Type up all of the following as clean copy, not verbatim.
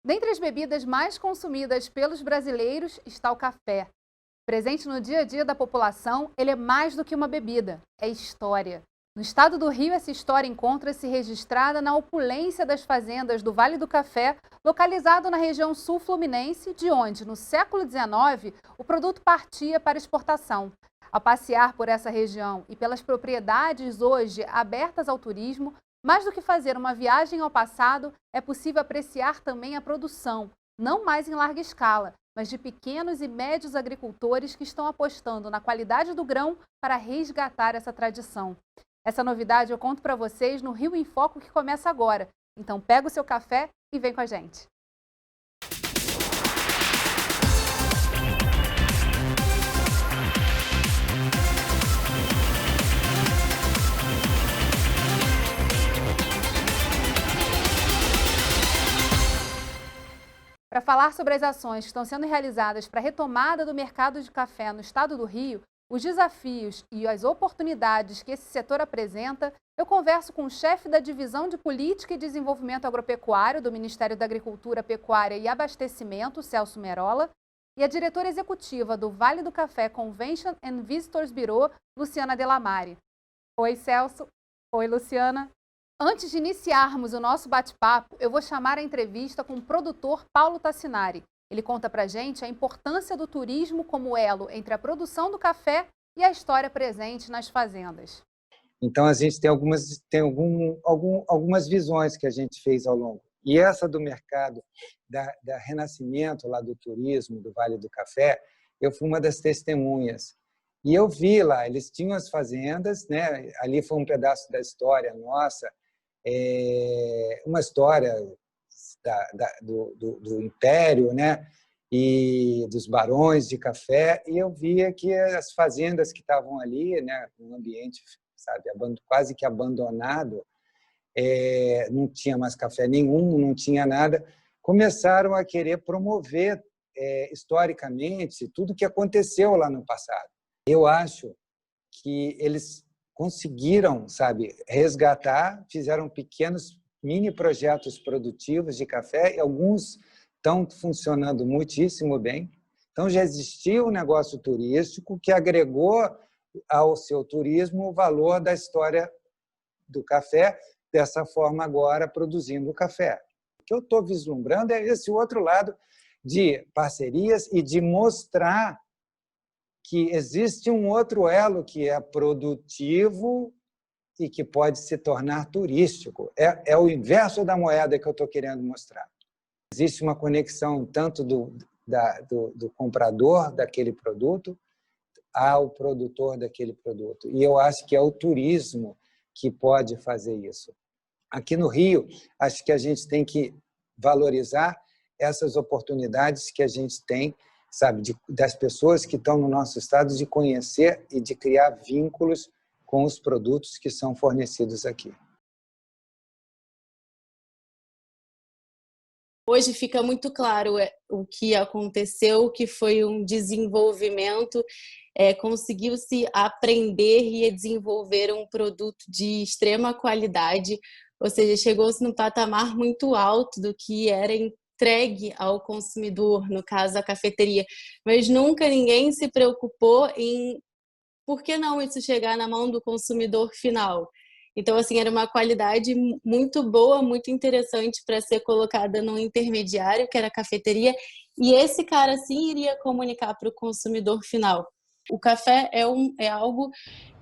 Dentre as bebidas mais consumidas pelos brasileiros está o café. Presente no dia a dia da população, ele é mais do que uma bebida, é história. No estado do Rio, essa história encontra-se registrada na opulência das fazendas do Vale do Café, localizado na região sul fluminense, de onde, no século XIX, o produto partia para exportação. Ao passear por essa região e pelas propriedades hoje abertas ao turismo, mais do que fazer uma viagem ao passado, é possível apreciar também a produção, não mais em larga escala, mas de pequenos e médios agricultores que estão apostando na qualidade do grão para resgatar essa tradição. Essa novidade eu conto para vocês no Rio em Foco, que começa agora. Então pega o seu café e vem com a gente. Para falar sobre as ações que estão sendo realizadas para a retomada do mercado de café no estado do Rio, os desafios e as oportunidades que esse setor apresenta, eu converso com o chefe da Divisão de Política e Desenvolvimento Agropecuário do Ministério da Agricultura, Pecuária e Abastecimento, Celso Merola, e a diretora executiva do Vale do Café Convention and Visitors Bureau, Luciana Delamare. Oi, Celso. Oi, Luciana. Antes de iniciarmos o nosso bate-papo, eu vou chamar a entrevista com o produtor Paulo Tassinari. Ele conta pra gente a importância do turismo como elo entre a produção do café e a história presente nas fazendas. Então, a gente tem algumas visões que a gente fez ao longo. E essa do mercado, da renascimento lá do turismo, do Vale do Café, eu fui uma das testemunhas. E eu vi lá, eles tinham as fazendas, né? Ali foi um pedaço da história nossa, uma história do Império, né? E dos barões de café, e eu via que as fazendas que estavam ali, né? Um ambiente, sabe, quase que abandonado, não tinha mais café nenhum, não tinha nada, começaram a querer promover historicamente tudo que aconteceu lá no passado. Eu acho que eles conseguiram, sabe, resgatar, fizeram pequenos mini projetos produtivos de café e alguns estão funcionando muitíssimo bem. Então, já existia um negócio turístico que agregou ao seu turismo o valor da história do café, dessa forma agora produzindo o café. O que eu estou vislumbrando é esse outro lado de parcerias e de mostrar que existe um outro elo que é produtivo e que pode se tornar turístico. É o inverso da moeda que eu estou querendo mostrar. Existe uma conexão tanto do comprador daquele produto ao produtor daquele produto. E eu acho que é o turismo que pode fazer isso. Aqui no Rio, acho que a gente tem que valorizar essas oportunidades que a gente tem, sabe, das pessoas que estão no nosso estado, de conhecer e de criar vínculos com os produtos que são fornecidos aqui. Hoje fica muito claro o que aconteceu, que foi um desenvolvimento, conseguiu-se aprender e desenvolver um produto de extrema qualidade, ou seja, chegou-se num patamar muito alto do que era entregue ao consumidor, no caso a cafeteria, mas nunca ninguém se preocupou em por que não isso chegar na mão do consumidor final. Então, assim, era uma qualidade muito boa, muito interessante para ser colocada num intermediário, que era a cafeteria, e esse cara, sim, iria comunicar para o consumidor final. O café é algo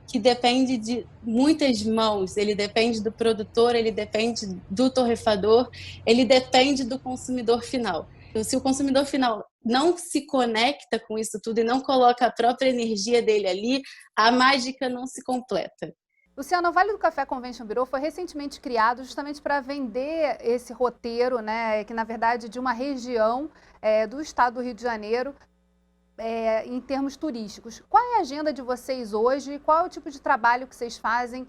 que depende de muitas mãos, ele depende do produtor, ele depende do torrefador, ele depende do consumidor final. Então, se o consumidor final não se conecta com isso tudo e não coloca a própria energia dele ali, a mágica não se completa. Luciana, o Vale do Café Convention Bureau foi recentemente criado justamente para vender esse roteiro, né, que na verdade é de uma região do estado do Rio de Janeiro, em termos turísticos. Qual é a agenda de vocês hoje? Qual é o tipo de trabalho que vocês fazem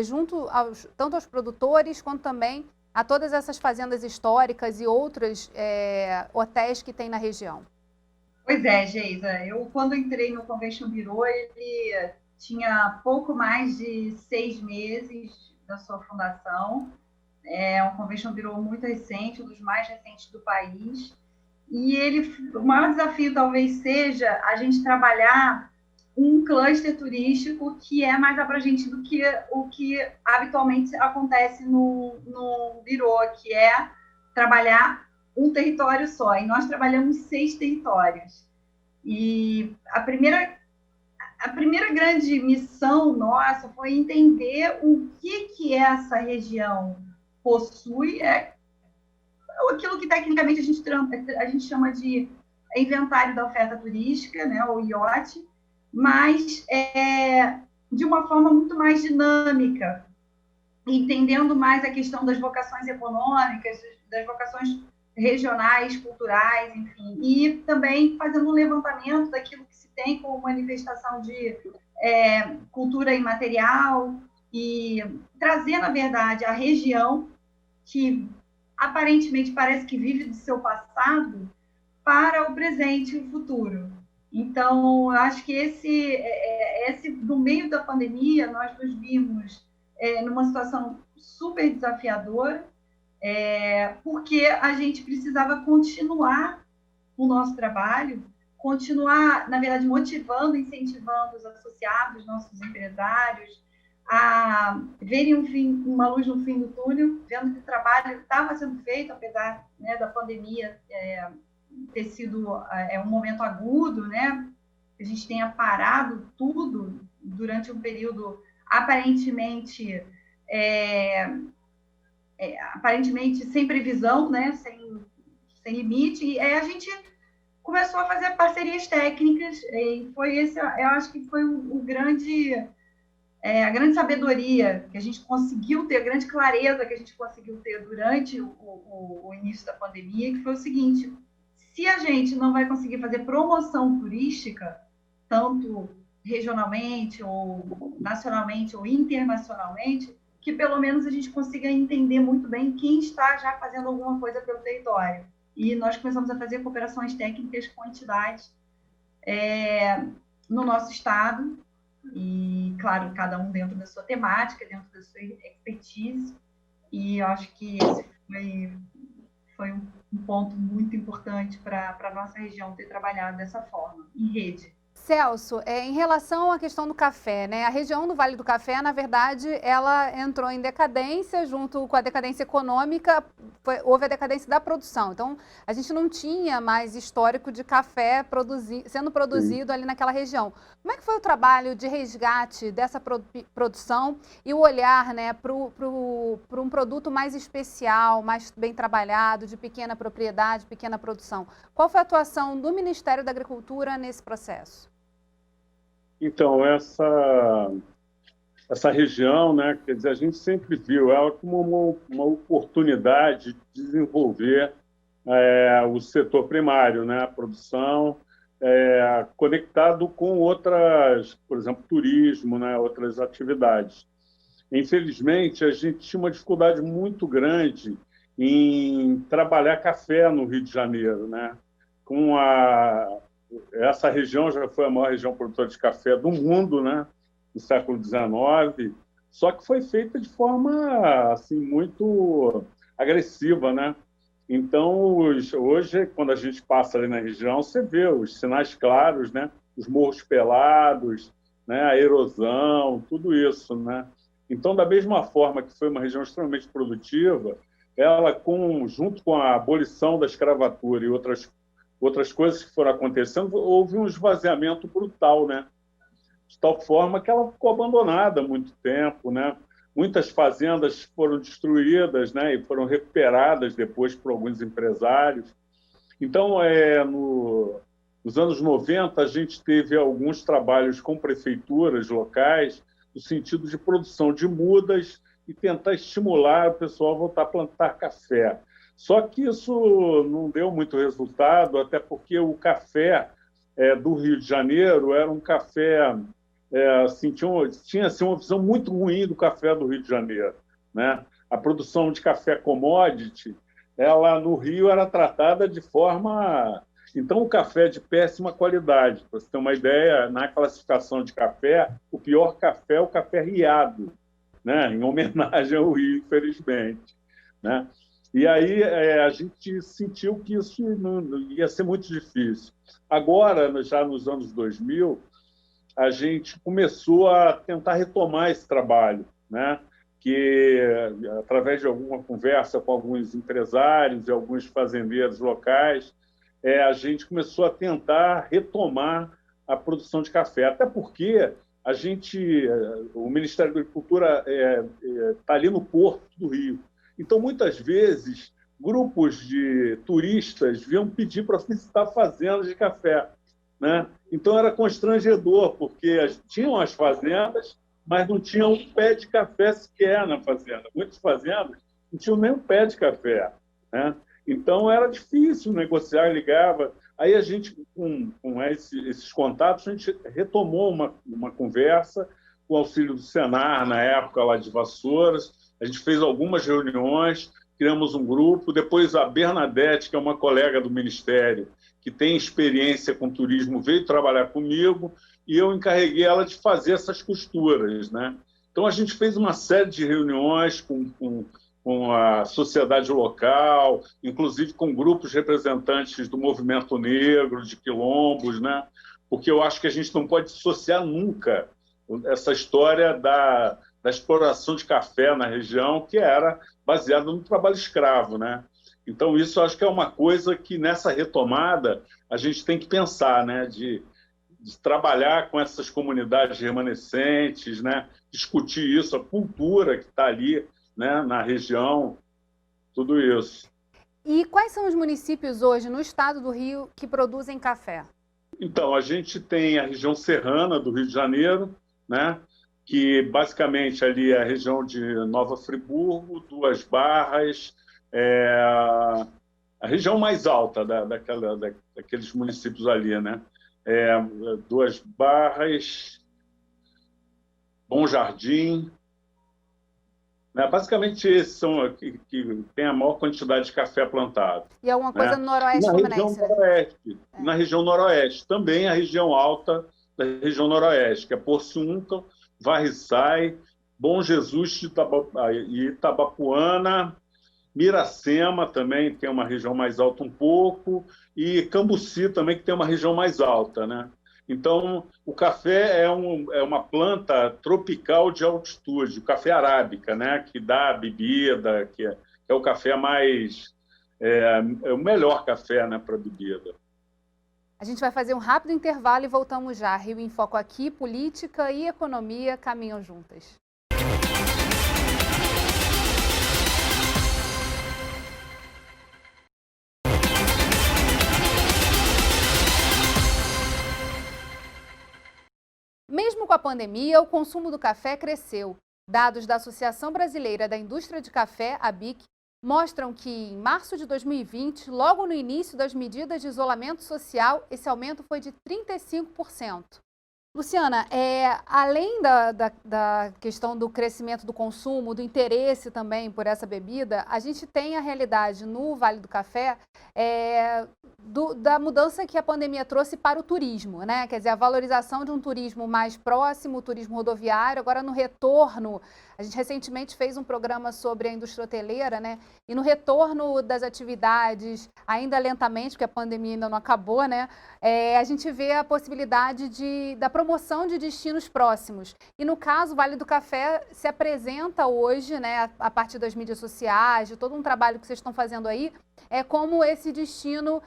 junto tanto aos produtores quanto também a todas essas fazendas históricas e outros hotéis que tem na região? Pois é, Geisa. Eu, quando entrei no Convention Bureau, ele tinha pouco mais de 6 meses da sua fundação. é um Convention Bureau muito recente, um dos mais recentes do país. E o maior desafio talvez seja a gente trabalhar um cluster turístico que é mais abrangente do que o que habitualmente acontece no Bureau, que é trabalhar um território só. E nós trabalhamos 6 territórios. E a primeira grande missão nossa foi entender o que essa região possui, aquilo que tecnicamente a gente chama de inventário da oferta turística, né, ou IOT, mas de uma forma muito mais dinâmica, entendendo mais a questão das vocações econômicas, das vocações regionais, culturais, enfim, e também fazendo um levantamento daquilo que se tem como manifestação de cultura imaterial e trazer, na verdade, a região que aparentemente parece que vive do seu passado para o presente e o futuro. Então, eu acho que no meio da pandemia, nós nos vimos numa situação super desafiadora, porque a gente precisava continuar o nosso trabalho, continuar, na verdade, motivando, incentivando os associados, nossos empresários, a verem uma luz no fim do túnel, vendo que o trabalho estava sendo feito, apesar, né, da pandemia ter sido um momento agudo, né? A gente tenha parado tudo durante um período aparentemente sem previsão, né? Sem limite, e aí a gente começou a fazer parcerias técnicas, e foi esse, eu acho que foi a grande sabedoria que a gente conseguiu ter, a grande clareza que a gente conseguiu ter durante o início da pandemia, que foi o seguinte: se a gente não vai conseguir fazer promoção turística, tanto regionalmente, ou nacionalmente, ou internacionalmente, que pelo menos a gente consiga entender muito bem quem está já fazendo alguma coisa pelo território. E nós começamos a fazer cooperações técnicas com entidades no nosso estado, e, claro, cada um dentro da sua temática, dentro da sua expertise, e eu acho que esse foi um ponto muito importante para a nossa região ter trabalhado dessa forma, em rede. Celso, em relação à questão do café, né? A região do Vale do Café, na verdade, ela entrou em decadência, junto com a decadência econômica, houve a decadência da produção. Então, a gente não tinha mais histórico de café sendo produzido ali naquela região. Como é que foi o trabalho de resgate dessa produção e o olhar, né, para um produto mais especial, mais bem trabalhado, de pequena propriedade, pequena produção? Qual foi a atuação do Ministério da Agricultura nesse processo? Então, essa região, né, quer dizer, a gente sempre viu ela como uma oportunidade de desenvolver o setor primário, né, a produção, conectado com outras, por exemplo, turismo, né, outras atividades. Infelizmente, a gente tinha uma dificuldade muito grande em trabalhar café no Rio de Janeiro, né? Essa região já foi a maior região produtora de café do mundo, né, no século XIX, só que foi feita de forma assim, muito agressiva, né? Então, hoje, quando a gente passa ali na região, você vê os sinais claros, né? Os morros pelados, né? A erosão, tudo isso, né? Então, da mesma forma que foi uma região extremamente produtiva, ela, junto com a abolição da escravatura e outras coisas que foram acontecendo, houve um esvaziamento brutal, né? De tal forma que ela ficou abandonada há muito tempo, né? Muitas fazendas foram destruídas, né? E foram recuperadas depois por alguns empresários. Então, nos anos 90, a gente teve alguns trabalhos com prefeituras locais no sentido de produção de mudas e tentar estimular o pessoal a voltar a plantar café. Só que isso não deu muito resultado, até porque o café do Rio de Janeiro era um café... assim, tinha assim, uma visão muito ruim do café do Rio de Janeiro, né? A produção de café commodity, ela no Rio era tratada de forma... Então, o café de péssima qualidade. Para você ter uma ideia, na classificação de café, o pior café é o café riado, né? Em homenagem ao Rio, infelizmente. né? E aí a gente sentiu que isso não ia ser muito difícil. Agora, já nos anos 2000, a gente começou a tentar retomar esse trabalho, né? Que, através de alguma conversa com alguns empresários e alguns fazendeiros locais, a gente começou a tentar retomar a produção de café. Até porque o Ministério da Agricultura está ali no Porto do Rio. Então, muitas vezes, grupos de turistas vinham pedir para visitar fazendas de café, né? Então, era constrangedor, porque tinham as fazendas, mas não tinham um pé de café sequer na fazenda. Muitas fazendas não tinham nem um pé de café, né? Então, era difícil negociar, ligava. Aí, a gente, com esses contatos, a gente retomou uma conversa com o auxílio do Senar, na época, lá de Vassouras. A gente fez algumas reuniões, criamos um grupo. Depois, a Bernadette, que é uma colega do Ministério, que tem experiência com turismo, veio trabalhar comigo e eu encarreguei ela de fazer essas costuras, né? Então, a gente fez uma série de reuniões com a sociedade local, inclusive com grupos representantes do movimento negro, de quilombos, né? Porque eu acho que a gente não pode dissociar nunca essa história da exploração de café na região, que era baseada no trabalho escravo, né? Então, isso eu acho que é uma coisa que, nessa retomada, a gente tem que pensar, né? De trabalhar com essas comunidades remanescentes, né? Discutir isso, a cultura que está ali, né? Na região, tudo isso. E quais são os municípios hoje, no estado do Rio, que produzem café? Então, a gente tem a região serrana do Rio de Janeiro, né? Que basicamente ali é a região de Nova Friburgo, Duas Barras, a região mais alta daqueles municípios ali, né? Duas Barras, Bom Jardim, né? Basicamente esses são que tem a maior quantidade de café plantado. E alguma coisa, né? No Noroeste na Fluminense, região Noroeste, na região Noroeste, também a região alta da região Noroeste, que é Porciúncula, Varriçai, Bom Jesus e Itabapuana, Miracema também tem uma região mais alta um pouco, e Cambuci também, que tem uma região mais alta, né? Então, o café é uma planta tropical de altitude, o café arábica, né? Que dá a bebida, que é o café mais... é o melhor café, né, para bebida. A gente vai fazer um rápido intervalo e voltamos já. Rio em Foco aqui, política e economia caminham juntas. Mesmo com a pandemia, o consumo do café cresceu. Dados da Associação Brasileira da Indústria de Café, ABIC, mostram que, em março de 2020, logo no início das medidas de isolamento social, esse aumento foi de 35%. Luciana, além da questão do crescimento do consumo, do interesse também por essa bebida, a gente tem a realidade no Vale do Café da mudança que a pandemia trouxe para o turismo, né? Quer dizer, a valorização de um turismo mais próximo, o turismo rodoviário. Agora, no retorno, a gente recentemente fez um programa sobre a indústria hoteleira, né? E no retorno das atividades, ainda lentamente, porque a pandemia ainda não acabou, né? A gente vê a possibilidade da promoção de destinos próximos. E, no caso, o Vale do Café se apresenta hoje, né, a partir das mídias sociais, de todo um trabalho que vocês estão fazendo aí, como esse destino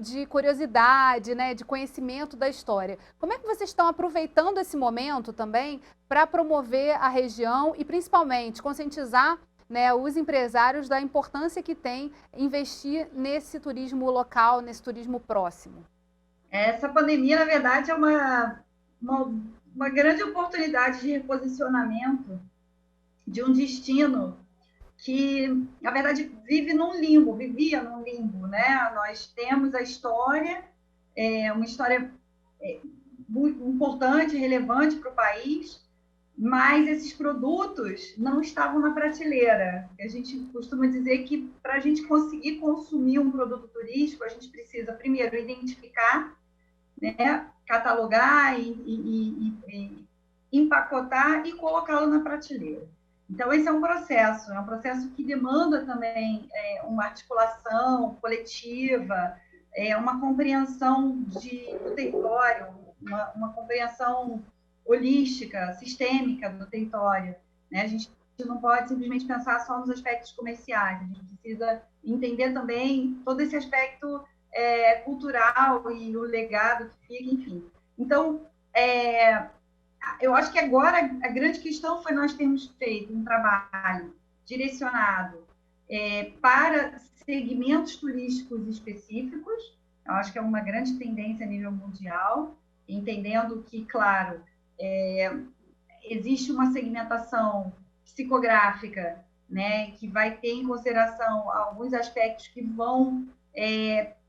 de curiosidade, né, de conhecimento da história. Como é que vocês estão aproveitando esse momento também para promover a região e, principalmente, conscientizar, né, os empresários da importância que tem investir nesse turismo local, nesse turismo próximo? Essa pandemia, na verdade, é uma grande oportunidade de reposicionamento de um destino que, na verdade, vivia num limbo, né? Nós temos a história, uma história muito importante, relevante para o país, mas esses produtos não estavam na prateleira. A gente costuma dizer que, para a gente conseguir consumir um produto turístico, a gente precisa, primeiro, identificar, né? Catalogar e empacotar e colocá-lo na prateleira. Então, esse é um processo que demanda também uma articulação coletiva, uma compreensão do território, uma compreensão holística, sistêmica do território, né? A gente não pode simplesmente pensar só nos aspectos comerciais, a gente precisa entender também todo esse aspecto cultural e o legado que fica, enfim. Então, eu acho que agora a grande questão foi nós termos feito um trabalho direcionado para segmentos turísticos específicos. Eu acho que é uma grande tendência a nível mundial, entendendo que, claro, existe uma segmentação psicográfica, né, que vai ter em consideração alguns aspectos que vão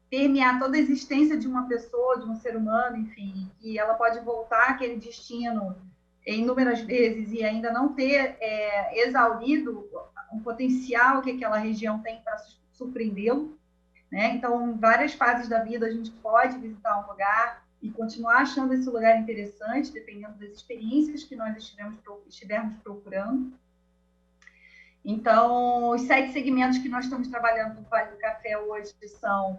permear toda a existência de uma pessoa, de um ser humano, enfim, que ela pode voltar àquele destino inúmeras vezes e ainda não ter exaurido o potencial que aquela região tem para surpreendê-lo, né? Então, em várias fases da vida, a gente pode visitar um lugar e continuar achando esse lugar interessante, dependendo das experiências que nós estivermos procurando. Então, os 7 segmentos que nós estamos trabalhando no Vale do Café hoje são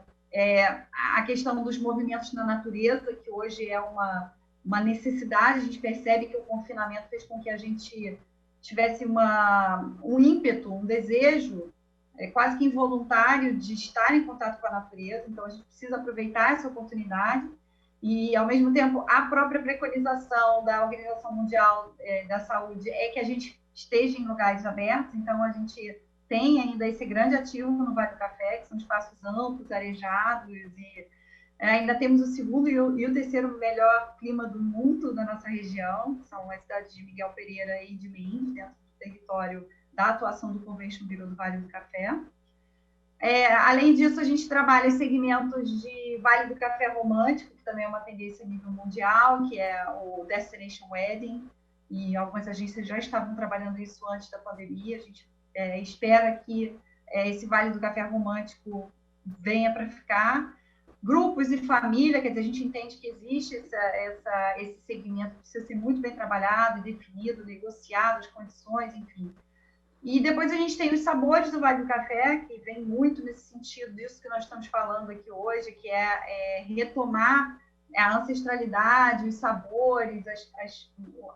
a questão dos movimentos na natureza, que hoje é uma necessidade. A gente percebe que o confinamento fez com que a gente tivesse um ímpeto, um desejo quase que involuntário de estar em contato com a natureza. Então, a gente precisa aproveitar essa oportunidade e, ao mesmo tempo, a própria preconização da Organização Mundial da Saúde é que a gente esteja em lugares abertos. Então, a gente tem ainda esse grande ativo no Vale do Café, que são espaços amplos, arejados, e ainda temos o segundo e o terceiro melhor clima do mundo na nossa região, que são as cidades de Miguel Pereira e de Mendes, dentro do território da atuação do Convention Bureau do Vale do Café. Além disso, a gente trabalha segmentos de Vale do Café romântico, que também é uma tendência a nível mundial, que é o Destination Wedding, e algumas agências já estavam trabalhando isso antes da pandemia. A gente espera que esse Vale do Café romântico venha para ficar. Grupos e família, quer dizer, a gente entende que existe esse segmento que precisa ser muito bem trabalhado, definido, negociado, as condições, enfim. E depois a gente tem os sabores do Vale do Café, que vem muito nesse sentido disso que nós estamos falando aqui hoje, que é retomar a ancestralidade, os sabores,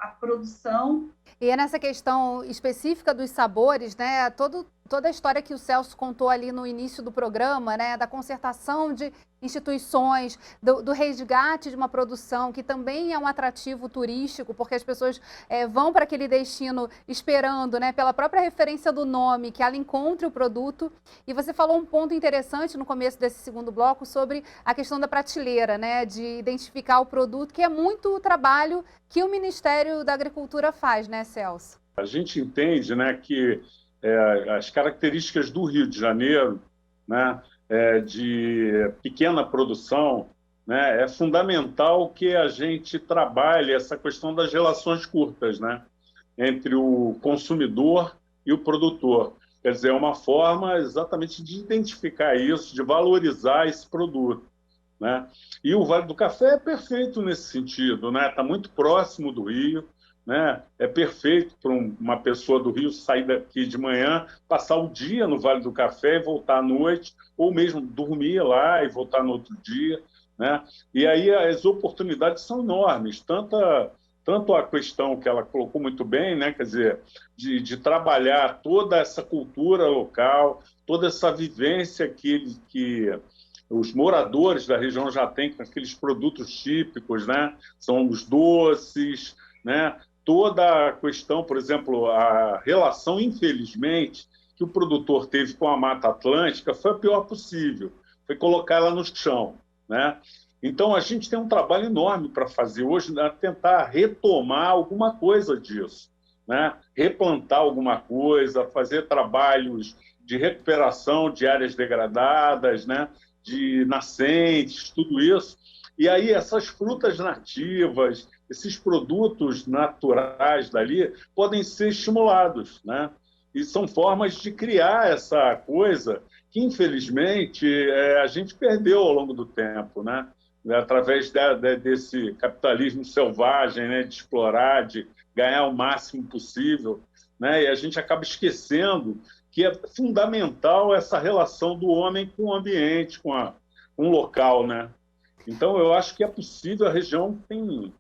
a produção. E é nessa questão específica dos sabores, né? Toda a história que o Celso contou ali no início do programa, né? Da concertação de instituições, do resgate de uma produção que também é um atrativo turístico, porque as pessoas vão para aquele destino esperando, né? Pela própria referência do nome, que ela encontre o produto. E você falou um ponto interessante no começo desse segundo bloco sobre a questão da prateleira, né? De identificar o produto, que é muito o trabalho que o Ministério da Agricultura faz, né, Celso? A gente entende, né, que as características do Rio de Janeiro, né, de pequena produção, né, é fundamental que a gente trabalhe essa questão das relações curtas, né, entre o consumidor e o produtor. Quer dizer, é uma forma exatamente de identificar isso, de valorizar esse produto, né? E o Vale do Café é perfeito nesse sentido, né? Está muito próximo do Rio, né? É perfeito para uma pessoa do Rio sair daqui de manhã, passar o dia no Vale do Café e voltar à noite, ou mesmo dormir lá e voltar no outro dia, né? E aí as oportunidades são enormes, tanto a questão que ela colocou muito bem, né? Quer dizer, de trabalhar toda essa cultura local, toda essa vivência que os moradores da região já têm com aqueles produtos típicos, né? São os doces, né? Toda a questão, por exemplo, a relação, infelizmente, que o produtor teve com a Mata Atlântica foi a pior possível, foi colocar ela no chão, né? Então, a gente tem um trabalho enorme para fazer hoje, né? Tentar retomar alguma coisa disso, né? Replantar alguma coisa, fazer trabalhos de recuperação de áreas degradadas, né? De nascentes, tudo isso. E aí essas frutas nativas, esses produtos naturais dali podem ser estimulados, né? E são formas de criar essa coisa que, infelizmente, a gente perdeu ao longo do tempo, né? Através desse capitalismo selvagem, né? De explorar, de ganhar o máximo possível. né? E a gente acaba esquecendo que é fundamental essa relação do homem com o ambiente, com o local, né? Então, eu acho que é possível, a região tem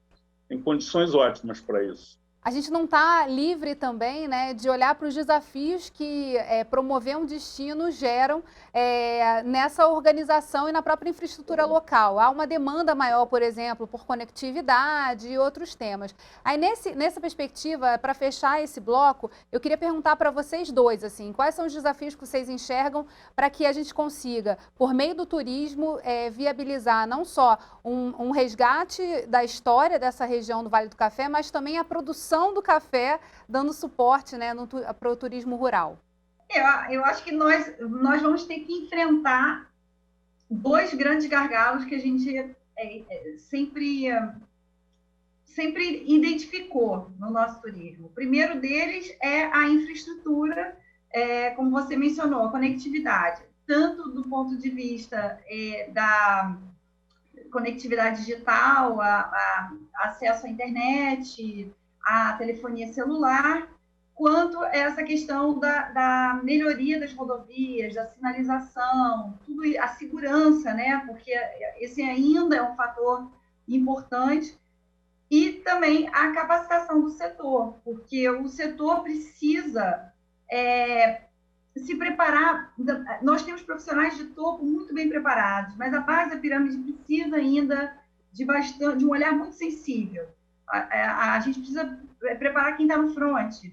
condições ótimas para isso. A gente não está livre também, né, de olhar para os desafios que promover um destino geram nessa organização e na própria infraestrutura local. Há uma demanda maior, por exemplo, por conectividade e outros temas. Aí, nessa perspectiva, para fechar esse bloco, eu queria perguntar para vocês dois, assim, quais são os desafios que vocês enxergam para que a gente consiga, por meio do turismo, viabilizar não só um resgate da história dessa região do Vale do Café, mas também a produção do café, dando suporte, né, para o turismo rural. Eu acho que nós vamos ter que enfrentar dois grandes gargalos que a gente sempre identificou no nosso turismo. O primeiro deles é a infraestrutura, como você mencionou, a conectividade, tanto do ponto de vista da conectividade digital, acesso à internet, a telefonia celular, quanto essa questão da melhoria das rodovias, da sinalização, tudo, a segurança, né? Porque esse ainda é um fator importante, e também a capacitação do setor, porque o setor precisa se preparar. Nós temos profissionais de topo muito bem preparados, mas a base da pirâmide precisa ainda de um olhar muito sensível. A gente precisa preparar quem está no front.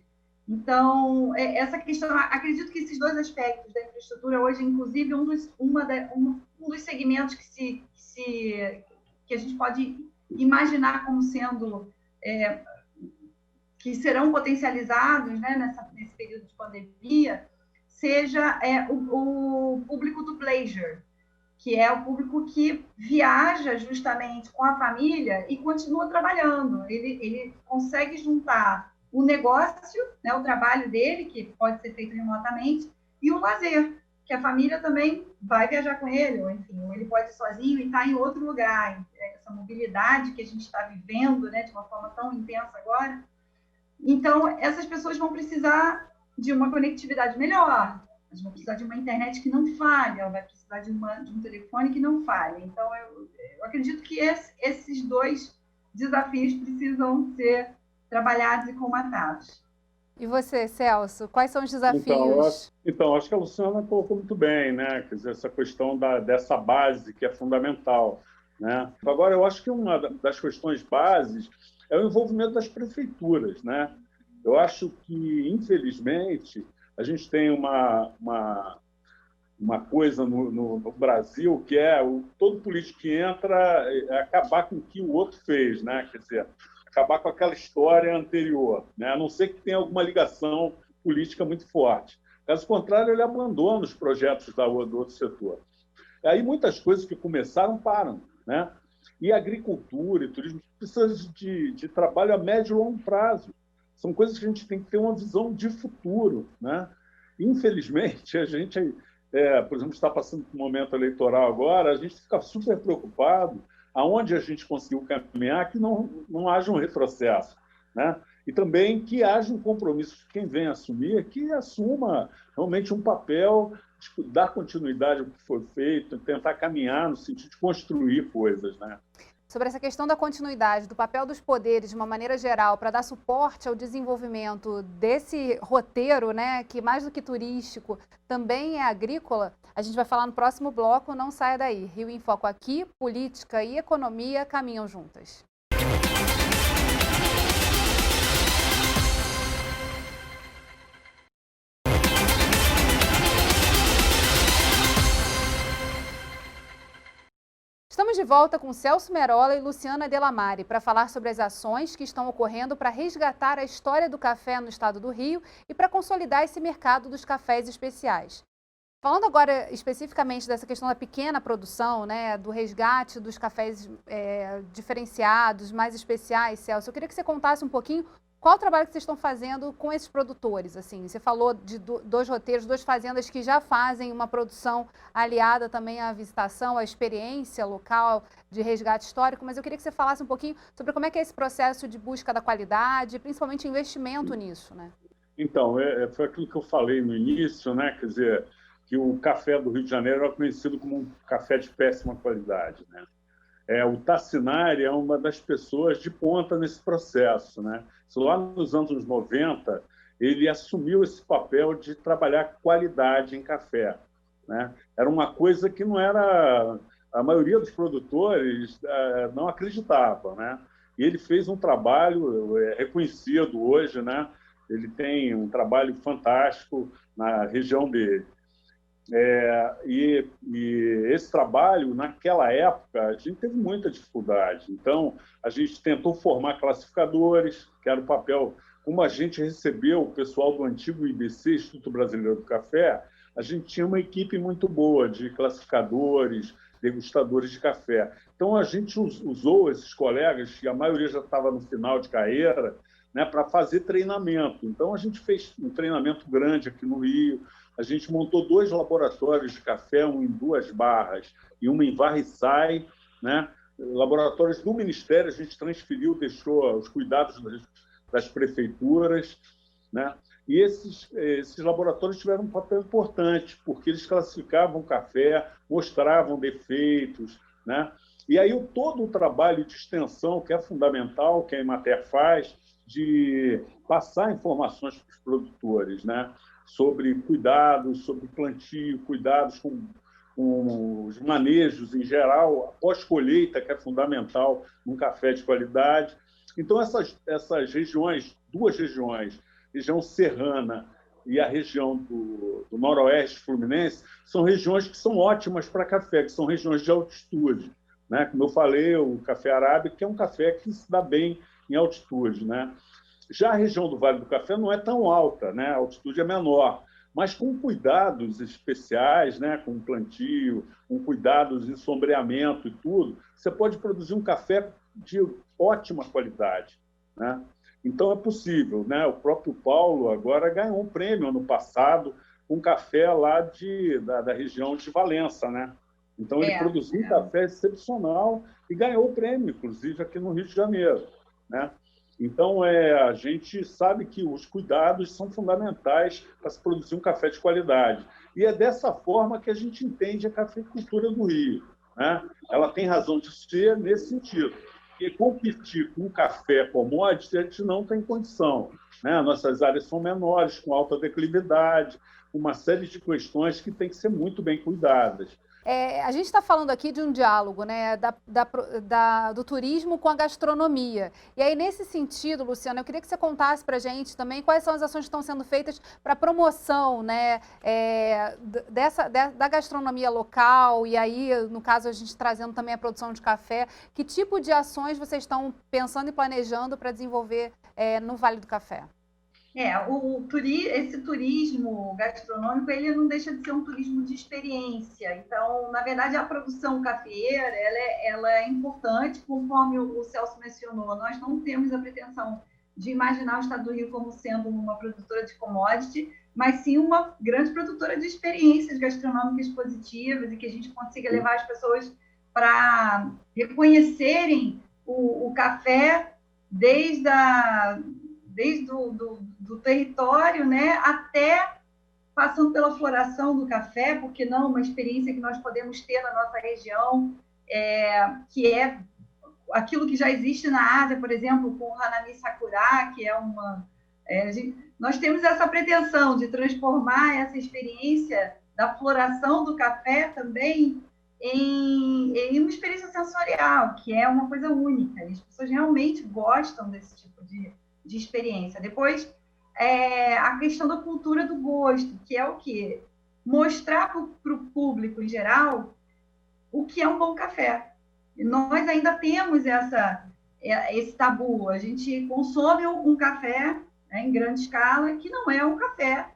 Então, essa questão, acredito que esses dois aspectos da infraestrutura hoje, inclusive, um dos segmentos que a gente pode imaginar como sendo, que serão potencializados, né, nesse período de pandemia, seja o público do pleasure, que é o público que viaja justamente com a família e continua trabalhando. Ele consegue juntar o negócio, né, o trabalho dele, que pode ser feito remotamente, e o lazer, que a família também vai viajar com ele, ou enfim, ou ele pode ir sozinho e estar em outro lugar. Essa mobilidade que a gente está vivendo, né, de uma forma tão intensa agora. Então, essas pessoas vão precisar de uma conectividade melhor, elas vão precisar de uma internet que não falhe, ela vai precisar de um telefone que não falhe. Então, eu acredito que esses dois desafios precisam ser trabalhados e comatados. E você, Celso, quais são os desafios? Então, acho que a Luciana colocou muito bem, né? Quer dizer, essa questão dessa base que é fundamental, né? Agora, eu acho que uma das questões bases é o envolvimento das prefeituras, né? Eu acho que, infelizmente, a gente tem uma coisa no Brasil que todo político que entra acabar com o que o outro fez, né? Quer dizer, acabar com aquela história anterior, né? A não ser que tenha alguma ligação política muito forte. Caso contrário, ele abandona os projetos do outro setor. Aí muitas coisas que começaram param, né? E a agricultura e turismo precisam de trabalho a médio e longo prazo. São coisas que a gente tem que ter uma visão de futuro, né? Infelizmente, a gente, por exemplo, está passando por um momento eleitoral agora, a gente fica super preocupado aonde a gente conseguiu caminhar, que não haja um retrocesso, né? E também que haja um compromisso de quem vem assumir, que assuma realmente um papel de dar continuidade ao que foi feito, tentar caminhar no sentido de construir coisas, né? Sobre essa questão da continuidade, do papel dos poderes de uma maneira geral para dar suporte ao desenvolvimento desse roteiro, né, que mais do que turístico também é agrícola, a gente vai falar no próximo bloco, não saia daí. Rio em Foco aqui, política e economia caminham juntas. Estamos de volta com Celso Merola e Luciana Delamare para falar sobre as ações que estão ocorrendo para resgatar a história do café no estado do Rio e para consolidar esse mercado dos cafés especiais. Falando agora especificamente dessa questão da pequena produção, né, do resgate dos cafés diferenciados, mais especiais, Celso, eu queria que você contasse um pouquinho qual o trabalho que vocês estão fazendo com esses produtores. Assim, você falou de dois roteiros, duas fazendas que já fazem uma produção aliada também à visitação, à experiência local de resgate histórico, mas eu queria que você falasse um pouquinho sobre como é que é esse processo de busca da qualidade, principalmente investimento nisso, né? Então, foi aquilo que eu falei no início, né? Quer dizer, que o café do Rio de Janeiro é conhecido como um café de péssima qualidade, né? O Tassinari é uma das pessoas de ponta nesse processo, né? Lá nos anos 90, ele assumiu esse papel de trabalhar qualidade em café, né? Era uma coisa que não era... A maioria dos produtores não acreditava, né? E ele fez um trabalho reconhecido hoje, né? Ele tem um trabalho fantástico na região dele. E esse trabalho, naquela época, a gente teve muita dificuldade. Então, a gente tentou formar classificadores, que era o papel... Como a gente recebeu o pessoal do antigo IBC, Instituto Brasileiro do Café, a gente tinha uma equipe muito boa de classificadores, degustadores de café. Então, a gente usou esses colegas, que a maioria já estava no final de carreira, né, para fazer treinamento. Então, a gente fez um treinamento grande aqui no Rio. A gente montou 2 laboratórios de café, um em Duas Barras e uma em Varriçai, né? Laboratórios do Ministério, a gente transferiu, deixou os cuidados das prefeituras, né? E esses laboratórios tiveram um papel importante, porque eles classificavam o café, mostravam defeitos, né? E aí todo o trabalho de extensão, que é fundamental, que a Emater faz, de passar informações para os produtores, né? Sobre cuidados, sobre plantio, cuidados com os manejos em geral, a pós-colheita, que é fundamental num café de qualidade. Então, essas regiões, 2 regiões, região serrana e a região do noroeste fluminense, são regiões que são ótimas para café, que são regiões de altitude, né? Como eu falei, o café arábica é um café que se dá bem em altitude, né? Já a região do Vale do Café não é tão alta, né? A altitude é menor, mas com cuidados especiais, né? Com plantio, com cuidados em sombreamento e tudo, você pode produzir um café de ótima qualidade, né? Então, é possível, né? O próprio Paulo agora ganhou um prêmio ano passado com um café lá da região de Valença, né? Então, ele produziu um café excepcional e ganhou o prêmio, inclusive, aqui no Rio de Janeiro, né? Então, a gente sabe que os cuidados são fundamentais para se produzir um café de qualidade. E é dessa forma que a gente entende a cafeicultura do Rio, né? Ela tem razão de ser nesse sentido. Porque competir com café commodity, a gente não tem condição, né? Nossas áreas são menores, com alta declividade, uma série de questões que têm que ser muito bem cuidadas. A gente está falando aqui de um diálogo, né, do turismo com a gastronomia. E aí, nesse sentido, Luciana, eu queria que você contasse para a gente também quais são as ações que estão sendo feitas para a promoção, né, da gastronomia local, e aí, no caso, a gente trazendo também a produção de café. Que tipo de ações vocês estão pensando e planejando para desenvolver no Vale do Café? Esse turismo gastronômico, ele não deixa de ser um turismo de experiência. Então, na verdade, a produção cafeeira, ela é importante, conforme o Celso mencionou. Nós não temos a pretensão de imaginar o Estado do Rio como sendo uma produtora de commodity, mas sim uma grande produtora de experiências gastronômicas positivas e que a gente consiga levar as pessoas para reconhecerem o café desde do território, né, até passando pela floração do café, porque não, uma experiência que nós podemos ter na nossa região, que é aquilo que já existe na Ásia, por exemplo, com o Hanami Sakura, que é nós temos essa pretensão de transformar essa experiência da floração do café também em uma experiência sensorial, que é uma coisa única. E as pessoas realmente gostam desse tipo de experiência. Depois, a questão da cultura do gosto, que é o quê? Mostrar para o público em geral o que é um bom café. E nós ainda temos esse tabu. A gente consome um café, né, em grande escala, que não é um café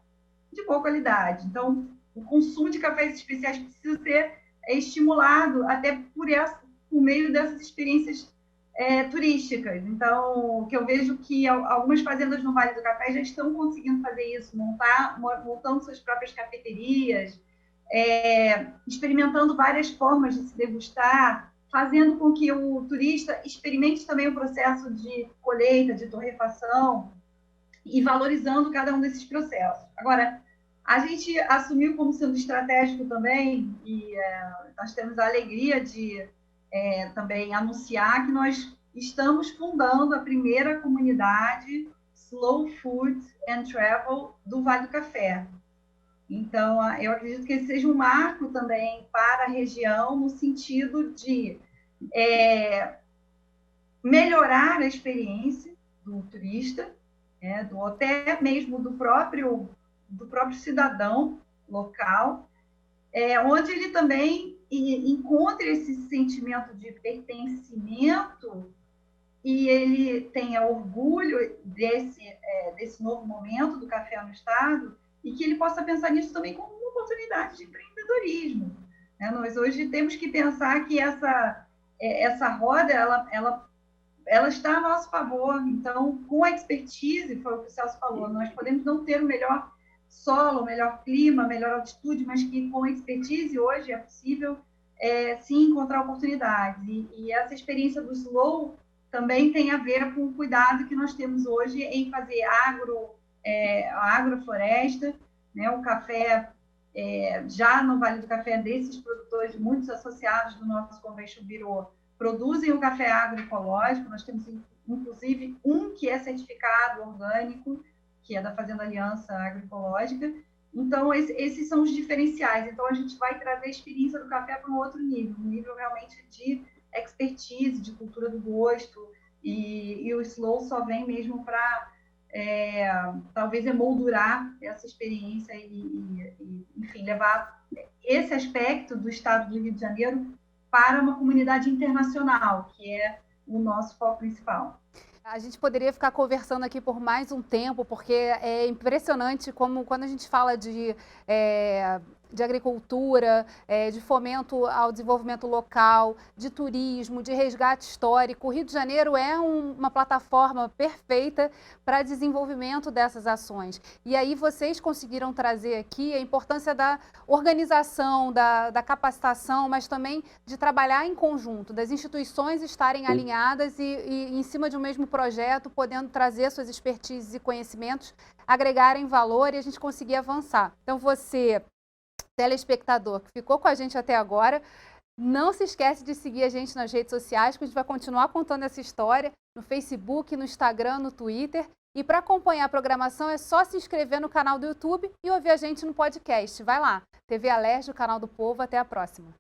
de boa qualidade. Então, o consumo de cafés especiais precisa ser estimulado até por meio dessas experiências turísticas. Então, que eu vejo que algumas fazendas no Vale do Café já estão conseguindo fazer isso, montando suas próprias cafeterias, experimentando várias formas de se degustar, fazendo com que o turista experimente também o processo de colheita, de torrefação. e valorizando cada um desses processos. Agora, a gente assumiu como sendo estratégico também, e nós temos a alegria de também anunciar que nós estamos fundando a primeira comunidade Slow Food and Travel do Vale do Café. Então, eu acredito que esse seja um marco também para a região, no sentido de melhorar a experiência do turista, até mesmo do próprio cidadão local, onde ele também encontre esse sentimento de pertencimento e ele tenha orgulho desse novo momento do café no estado e que ele possa pensar nisso também como uma oportunidade de empreendedorismo. Nós hoje temos que pensar que essa roda ela está a nosso favor. Então, com a expertise, foi o que o Celso falou, nós podemos não ter o melhor solo, o melhor clima, a melhor altitude, mas que com a expertise hoje é possível sim encontrar oportunidades. E essa experiência do Slow também tem a ver com o cuidado que nós temos hoje em fazer agrofloresta, o café, já no Vale do Café, desses produtores, muitos associados do nosso Convention Bureau, produzem o café agroecológico. Nós temos, inclusive, um que é certificado orgânico, que é da Fazenda Aliança Agroecológica. Então, esses são os diferenciais. Então, a gente vai trazer a experiência do café para um outro nível, um nível realmente de expertise, de cultura do gosto, e o Slow só vem mesmo para, talvez, emoldurar essa experiência e, enfim, levar esse aspecto do estado do Rio de Janeiro para uma comunidade internacional, que é o nosso foco principal. A gente poderia ficar conversando aqui por mais um tempo, porque é impressionante como, quando a gente fala de agricultura, de fomento ao desenvolvimento local, de turismo, de resgate histórico, o Rio de Janeiro é uma plataforma perfeita para desenvolvimento dessas ações. E aí vocês conseguiram trazer aqui a importância da organização, da capacitação, mas também de trabalhar em conjunto, das instituições estarem alinhadas e em cima de um mesmo projeto, podendo trazer suas expertises e conhecimentos, agregarem valor e a gente conseguir avançar. Então, você, telespectador que ficou com a gente até agora, não se esquece de seguir a gente nas redes sociais, que a gente vai continuar contando essa história no Facebook, no Instagram, no Twitter. E para acompanhar a programação é só se inscrever no canal do YouTube e ouvir a gente no podcast. Vai lá, TV Alerj, o canal do povo. Até a próxima.